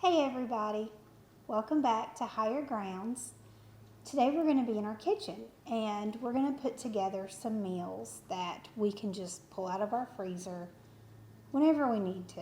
Hey everybody, welcome back to Higher Grounds. Today we're going to be in our kitchen and we're going to put together some meals that we can just pull out of our freezer whenever we need to.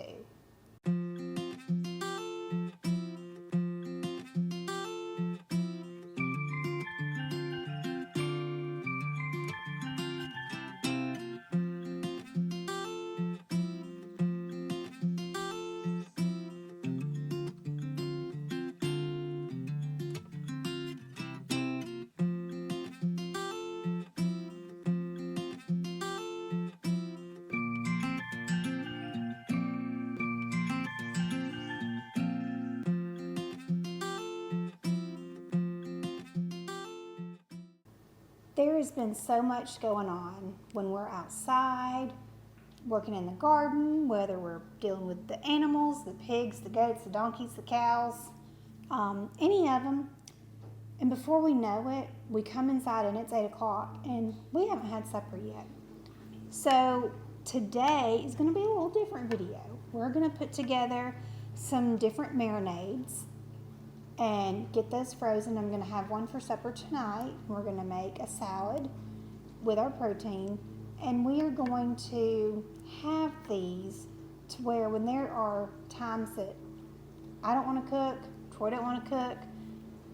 There has been so much going on when we're outside, working in the garden, whether we're dealing with the animals, the pigs, the goats, the donkeys, the cows, any of them. And before we know it, we come inside and it's 8 o'clock and we haven't had supper yet. So today is going to be a little different video. We're going to put together some different marinades and get those frozen. I'm going to have one for supper tonight. We're going to make a salad with our protein, and we are going to have these to where when there are times that I don't want to cook, Troy don't want to cook,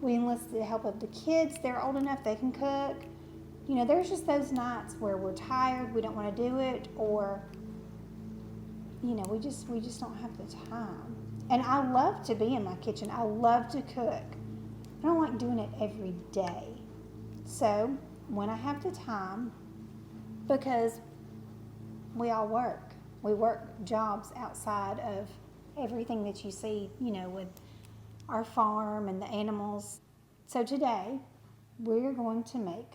we enlist the help of the kids. They're old enough they can cook. You know, there's just those nights where we're tired, we don't want to do it, or you know, we just don't have the time. And I love to be in my kitchen. I love to cook. I don't like doing it every day. So when I have the time, because we all work. We work jobs outside of everything that you see, you know, with our farm and the animals. So today, we're going to make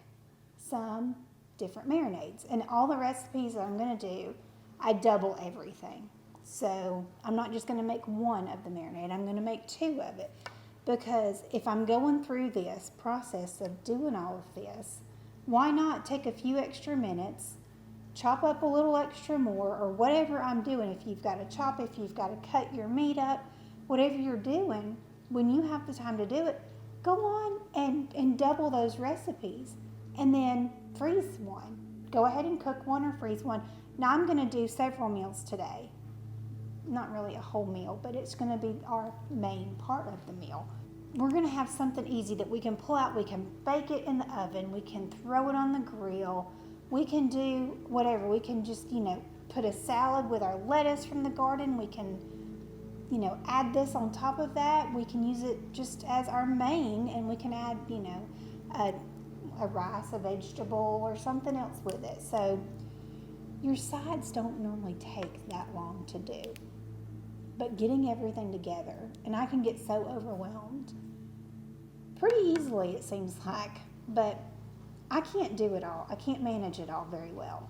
some different marinades. And all the recipes that I'm going to do, I double everything. So I'm not just going to make one of the marinade, I'm going to make two of it. Because if I'm going through this process of doing all of this, why not take a few extra minutes, chop up a little extra more, or whatever I'm doing. If you've got to chop, if you've got to cut your meat up, whatever you're doing, when you have the time to do it, go on and double those recipes. And then freeze one. Go ahead and cook one or freeze one. Now I'm going to do several meals today. Not really a whole meal, but it's going to be our main part of the meal. We're going to have something easy that we can pull out. We can bake it in the oven. We can throw it on the grill. We can do whatever. We can just, you know, put a salad with our lettuce from the garden. We can, you know, add this on top of that. We can use it just as our main, and we can add, you know, a rice, a vegetable, or something else with it. So your sides don't normally take that long to do. But getting everything together, and I can get so overwhelmed pretty easily, it seems like, but I can't do it all. I can't manage it all very well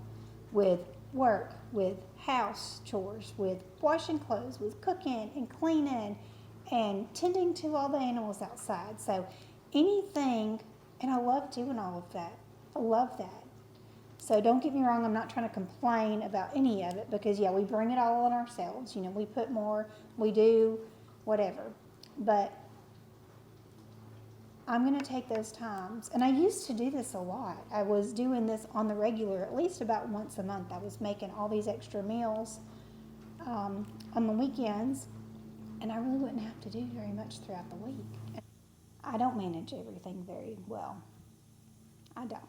with work, with house chores, with washing clothes, with cooking and cleaning and tending to all the animals outside. So anything, and I love doing all of that. I love that. So don't get me wrong, I'm not trying to complain about any of it because, yeah, we bring it all on ourselves. You know, we put more, we do, whatever. But I'm going to take those times. And I used to do this a lot. I was doing this on the regular, at least about once a month. I was making all these extra meals on the weekends, and I really wouldn't have to do very much throughout the week. I don't manage everything very well. I don't.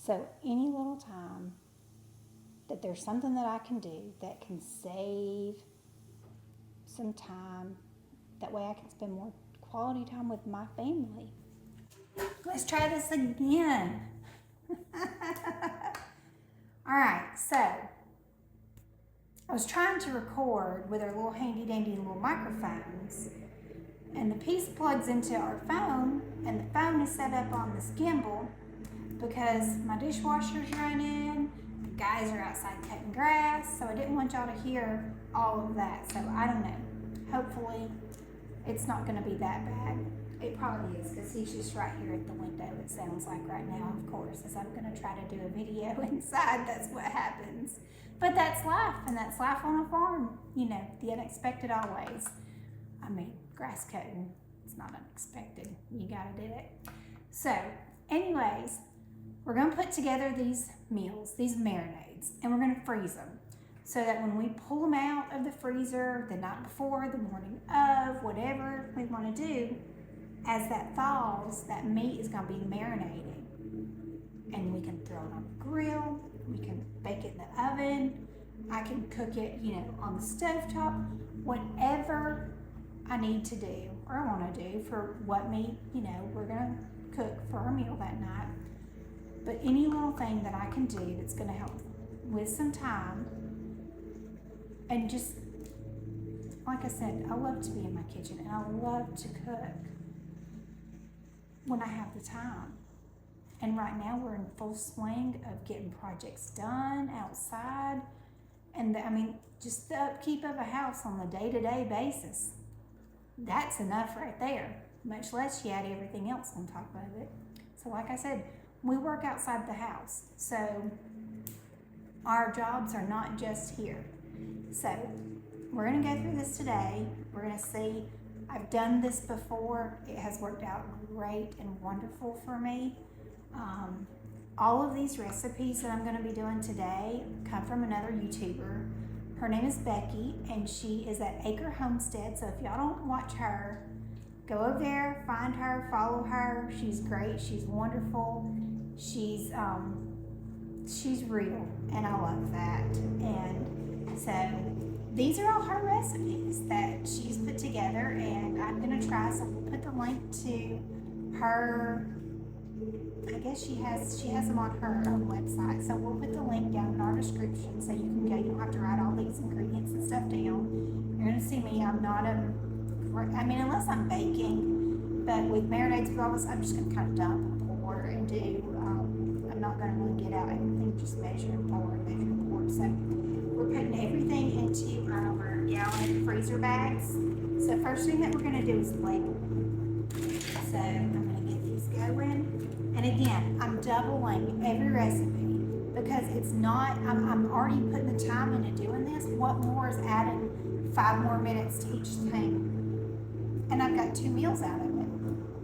So any little time that there's something that I can do that can save some time, that way I can spend more quality time with my family. Let's try this again. All right, so I was trying to record with our little handy dandy little microphones, and the piece plugs into our phone, and the phone is set up on this gimbal because my dishwasher's running, the guys are outside cutting grass, so I didn't want y'all to hear all of that. So I don't know. Hopefully it's not going to be that bad. It probably is because he's just right here at the window, it sounds like right now, of course, as I'm going to try to do a video inside. That's what happens. But that's life, and that's life on a farm. You know, the unexpected always. grass cutting. It's not unexpected. You gotta do it. So, anyways, we're gonna put together these meals, these marinades, and we're gonna freeze them so that when we pull them out of the freezer the night before, the morning of, whatever we want to do, as that thaws, that meat is gonna be marinated, and we can throw it on the grill. We can bake it in the oven. I can cook it, on the stovetop, whatever I need to do or want to do for what meat, we're going to cook for our meal that night. But any little thing that I can do that's going to help with some time, and just, like I said, I love to be in my kitchen and I love to cook when I have the time. And right now we're in full swing of getting projects done outside. And just the upkeep of a house on a day-to-day basis. That's enough right there, much less you add everything else on top of it. So like I said, we work outside the house. So our jobs are not just here. So we're gonna go through this today. We're gonna see, I've done this before. It has worked out great and wonderful for me. All of these recipes that I'm going to be doing today come from another YouTuber. Her name is Becky, and she is at Acre Homestead. So if y'all don't watch her, go over there, find her, follow her. She's great. She's wonderful. She's real, and I love that. And so these are all her recipes that she's put together, and I'm going to try. So we'll put the link to her. I guess she has them on her own website. So we'll put the link down in our description so you can go. You don't have to write all these ingredients and stuff down. You're gonna see me. I'm not unless I'm baking, but with marinades with all this, I'm just gonna kind of dump and pour and do. I'm not gonna really get out everything, just measure and pour and measure and pour. So we're putting everything into our gallon freezer bags. So first thing that we're gonna do is label. So I'm gonna get these going. And again, I'm doubling every recipe because it's not, I'm already putting the time into doing this. What more is adding 5 more minutes to each thing? And I've got 2 meals out of it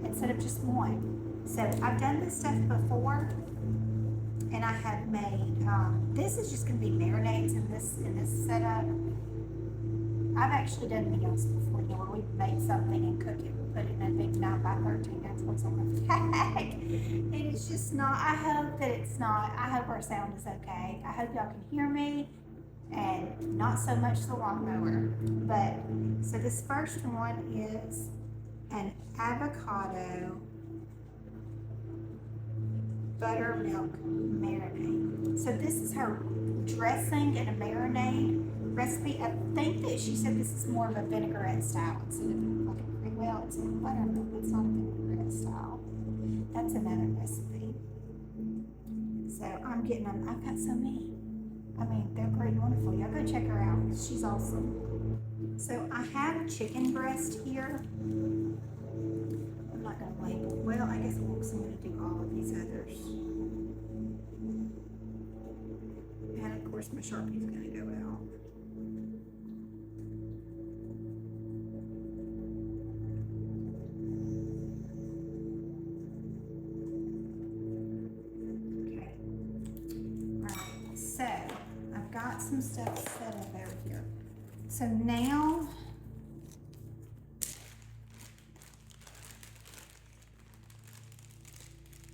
instead of just 1. So I've done this stuff before, and I have made, this is just going to be marinades in this setup. I've actually done meals before, where we've made something and cook it. Put it in a big 9x13, that's what's on the bag. And it's just not, I hope our sound is okay. I hope y'all can hear me, and not so much the lawnmower. But, so this first one is an avocado buttermilk marinade. So this is her dressing and a marinade recipe. I think that she said this is more of a vinaigrette style instead of it's a buttermilk. It's not a vinaigrette style. That's another recipe. So I'm getting them. I've got so many. They're great and wonderful. Y'all go check her out. She's awesome. So I have chicken breast here. I'm not going to label. Well, I guess I'm going to do all of these others. And of course my Sharpie's going to go out. Some stuff set up over here. So now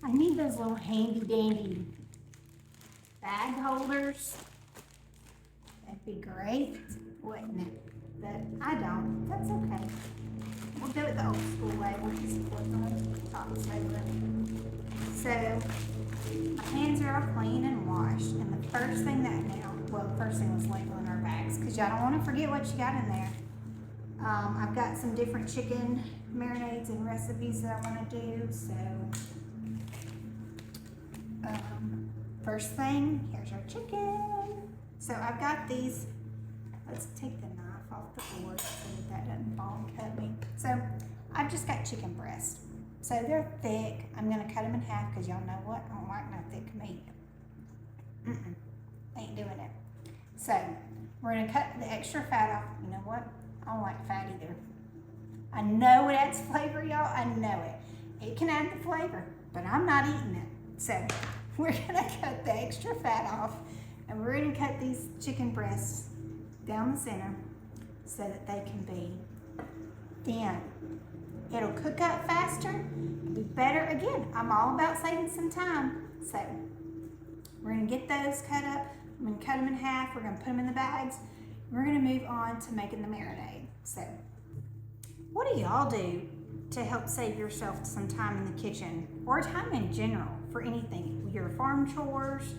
I need those little handy dandy bag holders. That'd be great, wouldn't it? But I don't. That's okay. We'll do it the old school way. We'll just put the tops over. So my hands are all clean and washed, and the first thing the first thing was labeling our bags, because y'all don't want to forget what you got in there. I've got some different chicken marinades and recipes that I want to do. So first thing, here's our chicken. So I've got these. Let's take the knife off the board so that doesn't fall and cut me. So I've just got chicken breast. So they're thick. I'm going to cut them in half because y'all know what? I don't like no thick meat. Ain't doing it. So we're going to cut the extra fat off. You know what? I don't like fat either. I know it adds flavor, y'all. I know it. It can add the flavor, but I'm not eating it. So we're gonna cut the extra fat off, and we're gonna cut these chicken breasts down the center so that they can be thin. It'll cook up faster, it'll be better. Again, I'm all about saving some time. So we're gonna get those cut up. I'm gonna cut them in half. We're gonna put them in the bags. We're gonna move on to making the marinade. So what do y'all do to help save yourself some time in the kitchen, or time in general for anything? Your farm chores,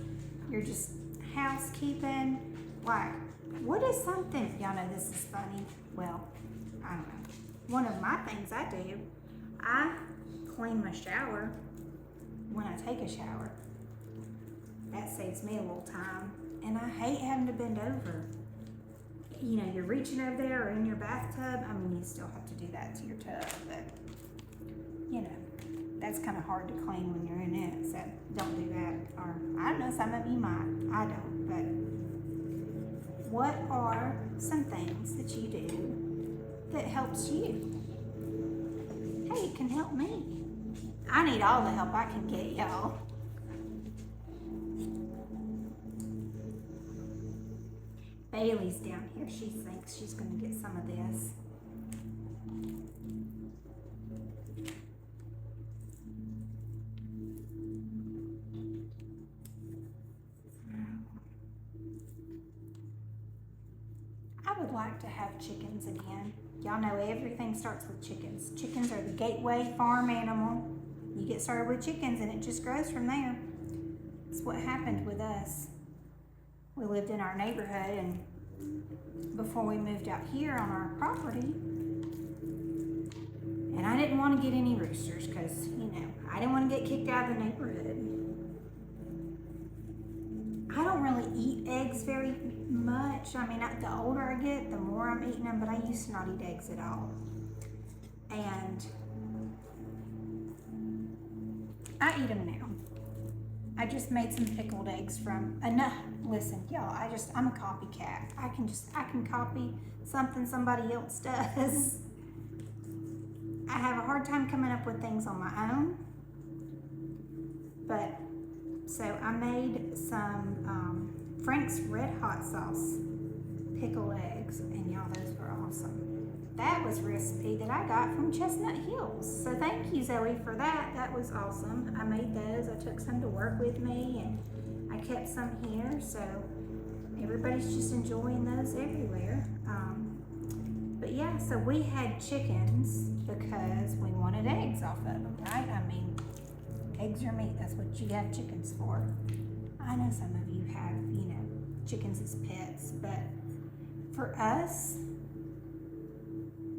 you're just housekeeping. Like, what is something, y'all know this is funny. Well, I don't know. One of my things I do, I clean my shower when I take a shower. That saves me a little time. And I hate having to bend over. You know, you're reaching over there or in your bathtub. I mean, you still have to do that to your tub, but you know, that's kind of hard to clean when you're in it, so don't do that. Or I don't know, some of you might. I don't, but what are some things that you do that helps you? Hey, it can help me. I need all the help I can get, y'all. Bailey's down here. She thinks she's going to get some of this. I would like to have chickens again. Y'all know everything starts with chickens. Chickens are the gateway farm animal. You get started with chickens and it just grows from there. It's what happened with us. We lived in our neighborhood, and before we moved out here on our property, and I didn't want to get any roosters because, you know, I didn't want to get kicked out of the neighborhood. I don't really eat eggs very much. I mean, the older I get, the more I'm eating them, but I used to not eat eggs at all. And I eat them now. I just made some pickled eggs from enough. Listen, y'all, I'm a copycat. I can copy something somebody else does. I have a hard time coming up with things on my own. But, so I made some Frank's Red Hot Sauce pickled eggs, and y'all, those were awesome. That was a recipe that I got from Chestnut Hills. So thank you, Zoe, for that. That was awesome. I made those. I took some to work with me, and I kept some here. So everybody's just enjoying those everywhere. But yeah, so we had chickens because we wanted eggs off of them, right? I mean, eggs are meat. That's what you have chickens for. I know some of you have, you know, chickens as pets, but for us,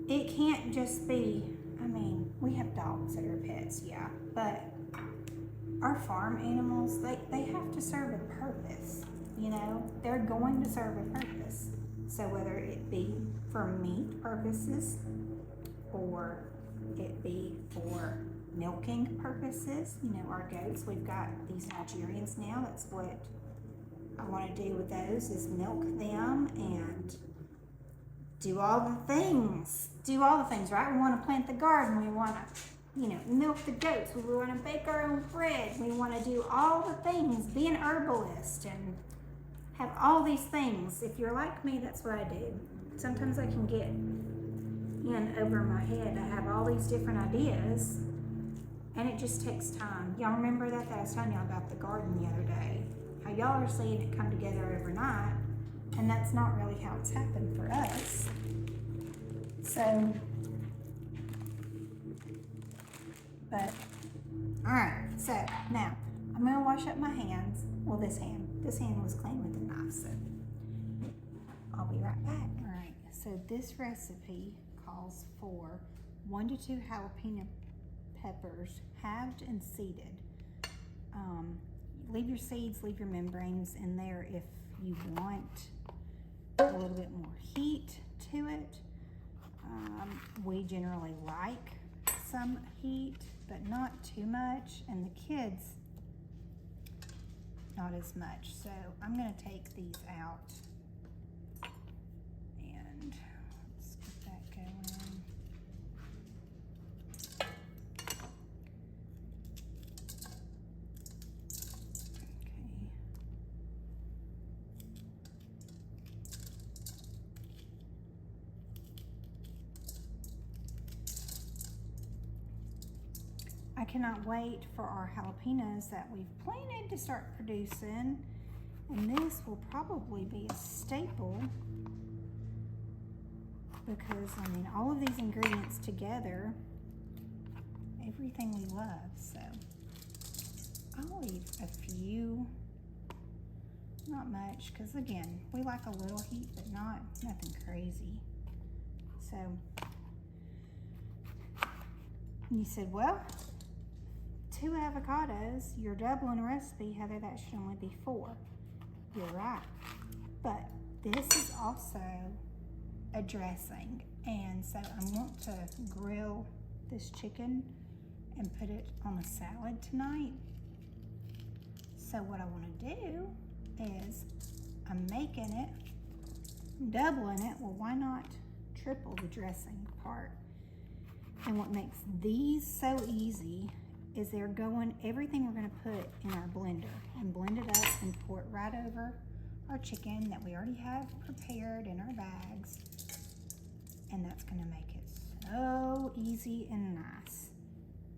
it can't just be, I mean, we have dogs that are pets, yeah, but our farm animals, they have to serve a purpose, you know? They're going to serve a purpose. So whether it be for meat purposes or it be for milking purposes, you know, our goats, we've got these Nigerians now. That's what I want to do with those, is milk them and do all the things. Do all the things, right? We want to plant the garden. We want to, you know, milk the goats. We want to bake our own bread. We want to do all the things, be an herbalist and have all these things. If you're like me, that's what I do. Sometimes I can get in over my head. I have all these different ideas, and it just takes time. Y'all remember that I was telling y'all about the garden the other day? How y'all are seeing it come together overnight, and that's not really how it's happened for us. So, but, all right, so now I'm gonna wash up my hands. Well, this hand was clean with a knife, so I'll be right back. All right, so this recipe calls for 1 to 2 jalapeno peppers, halved and seeded. Leave your seeds, leave your membranes in there if you want a little bit more heat to it. We generally like some heat, but not too much, and the kids, not as much. So I'm gonna take these out and let's get that going. I cannot wait for our jalapenos that we've planted to start producing. And this will probably be a staple because, I mean, all of these ingredients together, everything we love. So I'll leave a few, not much, because again, we like a little heat, but nothing crazy. So you said, well, 2 avocados, you're doubling a recipe, Heather, that should only be 4. You're right. But this is also a dressing. And so I want to grill this chicken and put it on a salad tonight. So what I want to do is I'm making it, doubling it. Well, why not triple the dressing part? And what makes these so easy is they're going, everything we're going to put in our blender and blend it up and pour it right over our chicken that we already have prepared in our bags. And that's going to make it so easy and nice.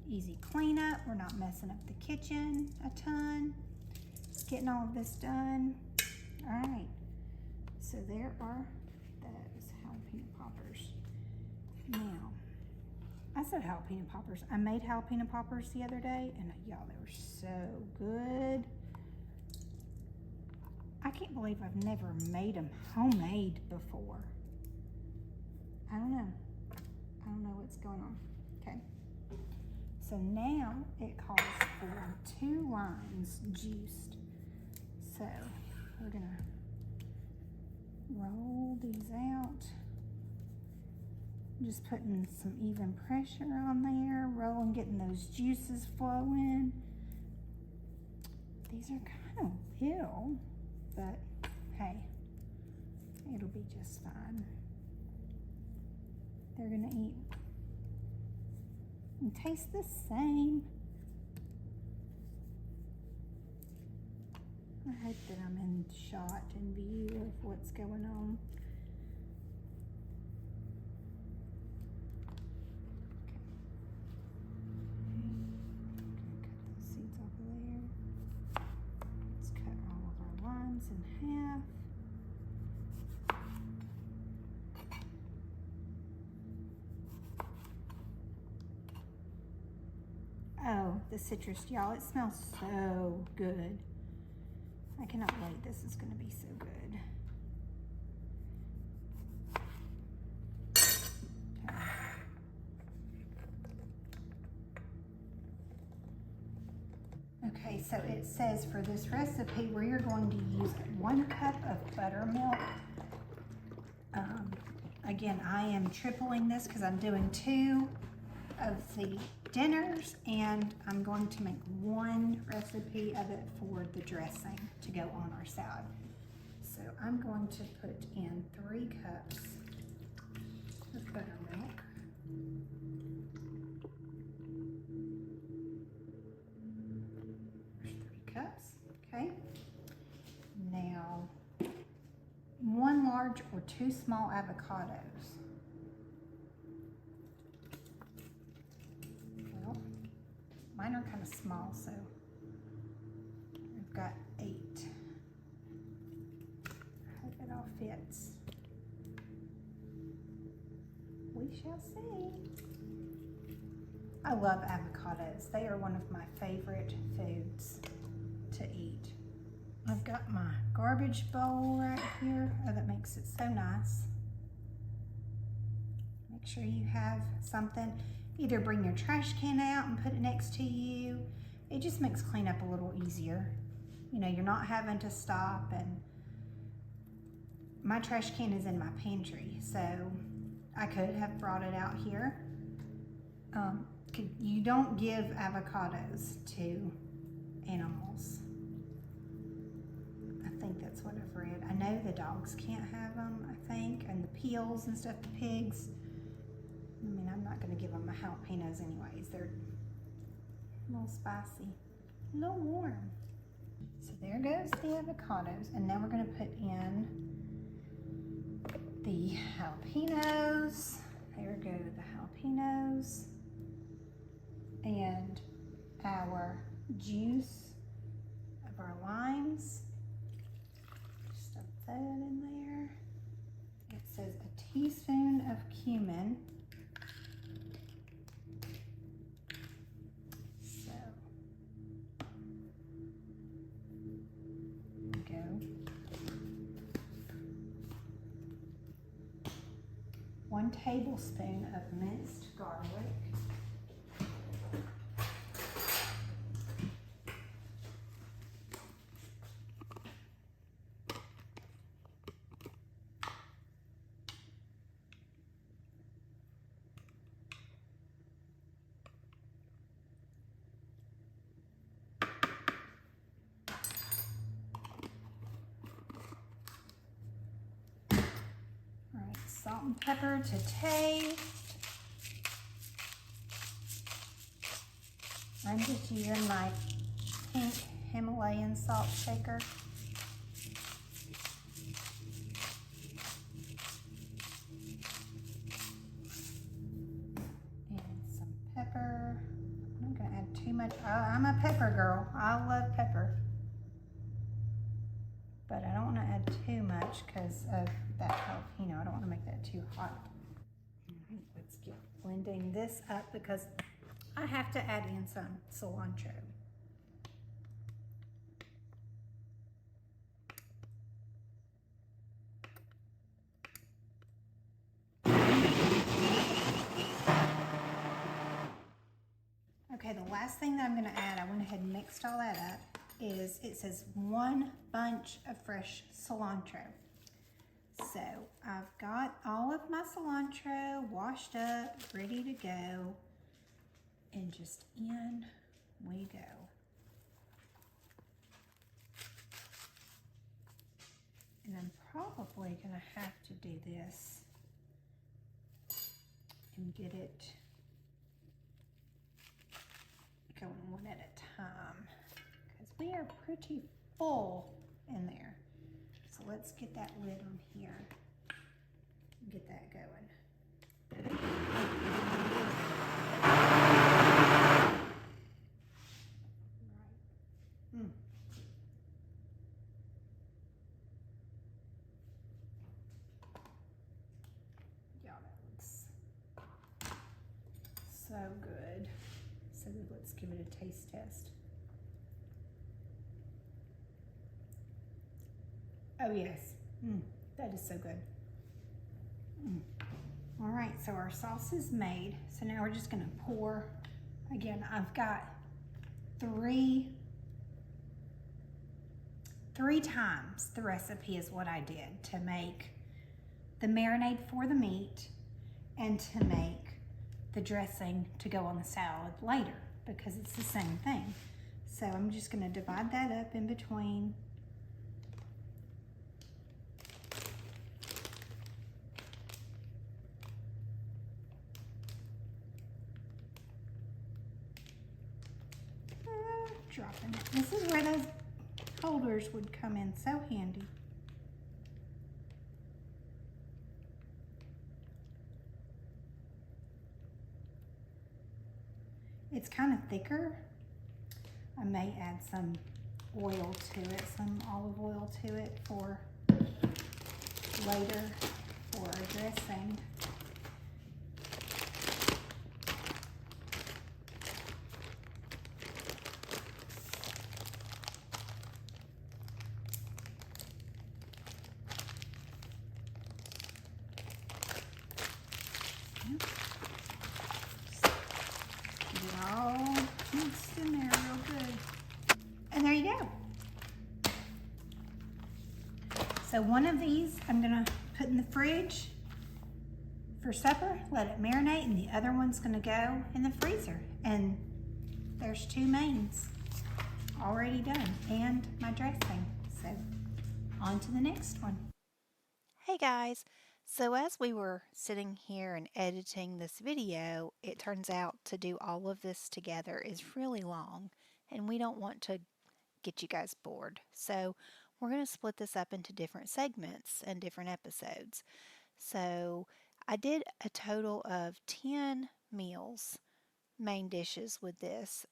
Easy cleanup. We're not messing up the kitchen a ton. Getting all of this done. All right. So there are those jalapeno poppers. Now, I said jalapeno poppers. I made jalapeno poppers the other day, and y'all, they were so good. I can't believe I've never made them homemade before. I don't know. I don't know what's going on. Okay. So now it calls for 2 limes juiced. So we're gonna roll these out. Just putting some even pressure on there, rolling, getting those juices flowing. These are kind of little, but hey, it'll be just fine. They're gonna eat and taste the same. I hope that I'm in shot and view of what's going on. In half. Oh, the citrus, y'all, it smells so good. I cannot wait. This is going to be so good. Okay, so it says for this recipe we're going to use 1 cup of buttermilk. Again, I am tripling this because I'm doing 2 of the dinners, and I'm going to make 1 recipe of it for the dressing to go on our salad. So I'm going to put in 3 cups of buttermilk. Okay, now 1 large or 2 small avocados. Well, mine are kind of small, so I've got 8. I hope it all fits. We shall see. I love avocados. They are one of my favorite foods to eat. I've got my garbage bowl right here. Oh, that makes it so nice. Make sure you have something. Either bring your trash can out and put it next to you. It just makes cleanup a little easier. You know, you're not having to stop, and my trash can is in my pantry, so I could have brought it out here. You don't give avocados to animals. I think that's what I've read. I know the dogs can't have them, I think, and the peels and stuff, the pigs. I mean, I'm not going to give them my jalapenos anyways. They're a little spicy, a little warm. So there goes the avocados, and now we're going to put in the jalapenos. There go the jalapenos. And juice of our limes. Stuff that in there. It says a teaspoon of cumin. So, there we go. 1 tablespoon of minced garlic. Salt and pepper to taste. I'm just using my pink Himalayan salt shaker. And some pepper. I'm not gonna add too much. I'm a pepper girl. I love pepper. But I don't want to add too much because of that jalapeno. I don't want to make that too hot. All right, let's get blending this up because I have to add in some cilantro. Okay, the last thing that I'm going to add, I went ahead and mixed all that up, is it says 1 bunch of fresh cilantro. So I've got all of my cilantro washed up, ready to go, and just in we go. And I'm probably gonna have to do this and get it going one at a time because we are pretty full in there. So let's get that lid on here and get that going. Right. Yeah, that looks so good. So let's give it a taste test. Oh yes, that is so good. All right, so our sauce is made. So now we're just gonna pour. Again, I've got three times the recipe is what I did to make the marinade for the meat and to make the dressing to go on the salad later because it's the same thing. So I'm just gonna divide that up in between. Dropping it. This is where those holders would come in so handy. It's kind of thicker. I may add some oil to it, some olive oil to it for later for our dressing. Get it all mixed in there real good. And there you go. So one of these I'm gonna put in the fridge for supper, let it marinate, and the other one's gonna go in the freezer. And there's 2 mains already done and my dressing. So on to the next one. Hey guys, so as we were sitting here and editing this video, it turns out to do all of this together is really long and we don't want to get you guys bored. So we're going to split this up into different segments and different episodes. So I did a total of 10 meals, main dishes with this.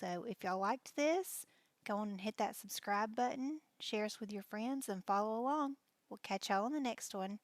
So if y'all liked this, go on and hit that subscribe button, share us with your friends, and follow along. We'll catch y'all on the next one.